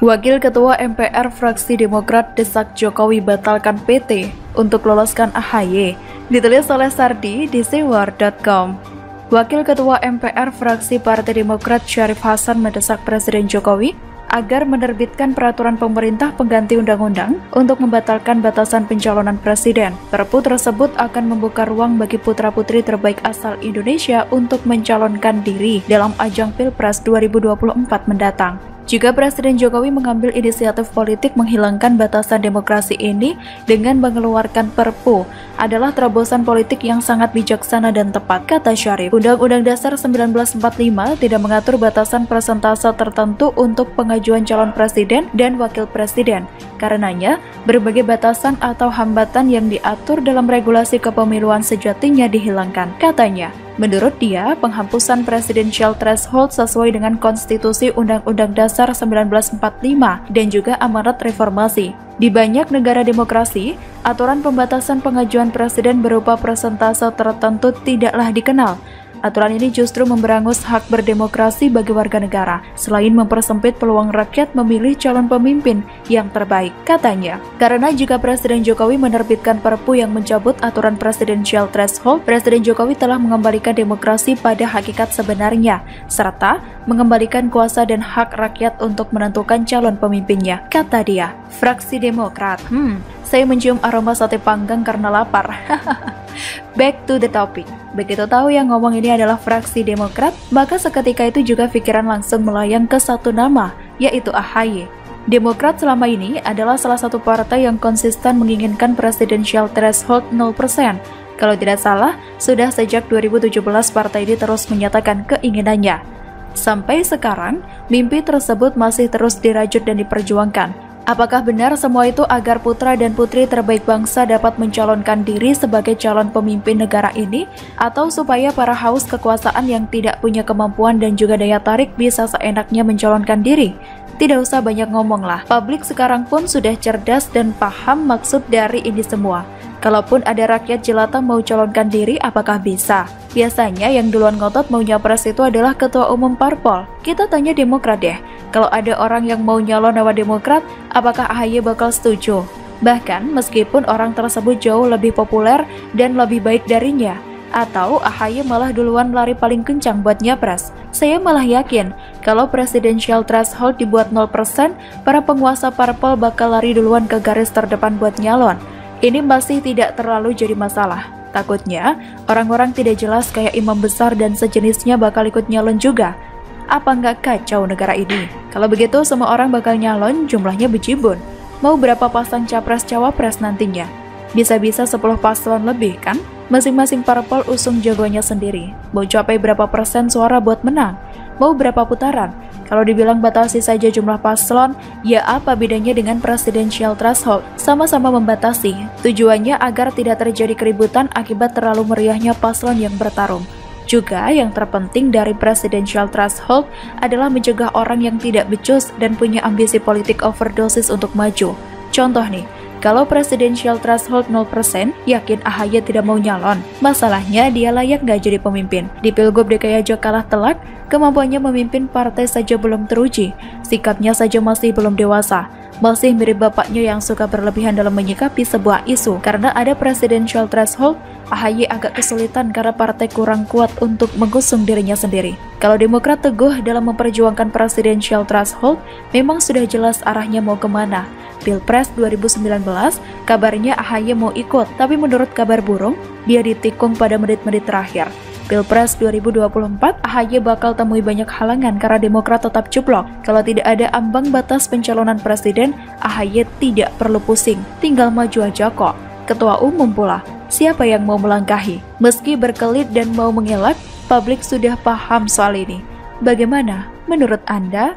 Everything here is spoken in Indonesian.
Wakil Ketua MPR fraksi Demokrat desak Jokowi batalkan PT untuk loloskan AHY, ditulis oleh Sardi di sewar.com. Wakil Ketua MPR fraksi Partai Demokrat Syarif Hasan mendesak Presiden Jokowi agar menerbitkan peraturan pemerintah pengganti undang-undang untuk membatalkan batasan pencalonan presiden. Perpu tersebut akan membuka ruang bagi putra-putri terbaik asal Indonesia untuk mencalonkan diri dalam ajang Pilpres 2024 mendatang. Jika Presiden Jokowi mengambil inisiatif politik menghilangkan batasan demokrasi ini dengan mengeluarkan Perpu adalah terobosan politik yang sangat bijaksana dan tepat, kata Syarif. Undang-Undang Dasar 1945 tidak mengatur batasan persentase tertentu untuk pengajuan calon presiden dan wakil presiden. Karenanya, berbagai batasan atau hambatan yang diatur dalam regulasi kepemiluan sejatinya dihilangkan, katanya. Menurut dia, penghapusan presidensial threshold sesuai dengan konstitusi Undang-Undang Dasar 1945 dan juga amanat reformasi. Di banyak negara demokrasi, aturan pembatasan pengajuan presiden berupa persentase tertentu tidaklah dikenal. Aturan ini justru memberangus hak berdemokrasi bagi warga negara, selain mempersempit peluang rakyat memilih calon pemimpin yang terbaik, katanya. Karena jika Presiden Jokowi menerbitkan Perpu yang mencabut aturan presidensial threshold, Presiden Jokowi telah mengembalikan demokrasi pada hakikat sebenarnya, serta mengembalikan kuasa dan hak rakyat untuk menentukan calon pemimpinnya, kata dia. Fraksi Demokrat, saya mencium aroma sate panggang karena lapar. Back to the topic. Begitu tahu yang ngomong ini adalah fraksi Demokrat, maka seketika itu juga pikiran langsung melayang ke satu nama, yaitu AHY. Demokrat selama ini adalah salah satu partai yang konsisten menginginkan presidensial threshold 0%. Kalau tidak salah, sudah sejak 2017 partai ini terus menyatakan keinginannya. Sampai sekarang, mimpi tersebut masih terus dirajut dan diperjuangkan. Apakah benar semua itu agar putra dan putri terbaik bangsa dapat mencalonkan diri sebagai calon pemimpin negara ini, atau supaya para haus kekuasaan yang tidak punya kemampuan dan juga daya tarik bisa seenaknya mencalonkan diri? Tidak usah banyak ngomong lah, publik sekarang pun sudah cerdas dan paham maksud dari ini semua. Kalaupun ada rakyat jelata mau calonkan diri, apakah bisa? Biasanya yang duluan ngotot mau nyapres itu adalah ketua umum parpol. Kita tanya Demokrat deh, kalau ada orang yang mau nyalon lewat Demokrat, apakah AHY bakal setuju? Bahkan meskipun orang tersebut jauh lebih populer dan lebih baik darinya, atau AHY malah duluan lari paling kencang buat nyapres. Saya malah yakin, kalau presidensial threshold dibuat 0%, para penguasa parpol bakal lari duluan ke garis terdepan buat nyalon. Ini masih tidak terlalu jadi masalah. Takutnya, orang-orang tidak jelas kayak imam besar dan sejenisnya bakal ikut nyalon juga. Apa nggak kacau negara ini? Kalau begitu, semua orang bakal nyalon, jumlahnya bejibun. Mau berapa pasang capres-cawapres nantinya? Bisa-bisa 10 paslon lebih, kan? Masing-masing parpol usung jagonya sendiri. Mau capai berapa persen suara buat menang? Mau berapa putaran? Kalau dibilang batasi saja jumlah paslon, ya apa bedanya dengan presidensial threshold? Sama-sama membatasi. Tujuannya agar tidak terjadi keributan akibat terlalu meriahnya paslon yang bertarung. Juga yang terpenting dari presidensial threshold adalah mencegah orang yang tidak becus dan punya ambisi politik overdosis untuk maju. Contoh nih, kalau presidensial threshold 0%, yakin AHY tidak mau nyalon. Masalahnya dia layak nggak jadi pemimpin. Di Pilgub DKI aja kalah telak, kemampuannya memimpin partai saja belum teruji, sikapnya saja masih belum dewasa. Masih mirip bapaknya yang suka berlebihan dalam menyikapi sebuah isu. Karena ada presidensial threshold, AHY agak kesulitan karena partai kurang kuat untuk mengusung dirinya sendiri. Kalau Demokrat teguh dalam memperjuangkan presidensial threshold, memang sudah jelas arahnya mau kemana. Pilpres 2019, kabarnya AHY mau ikut, tapi menurut kabar burung, dia ditikung pada menit-menit terakhir. Pilpres 2024, AHY bakal temui banyak halangan karena Demokrat tetap jeblok. Kalau tidak ada ambang batas pencalonan presiden, AHY tidak perlu pusing, tinggal maju aja kok. Ketua umum pula, siapa yang mau melangkahi? Meski berkelit dan mau mengelak, publik sudah paham soal ini. Bagaimana menurut Anda?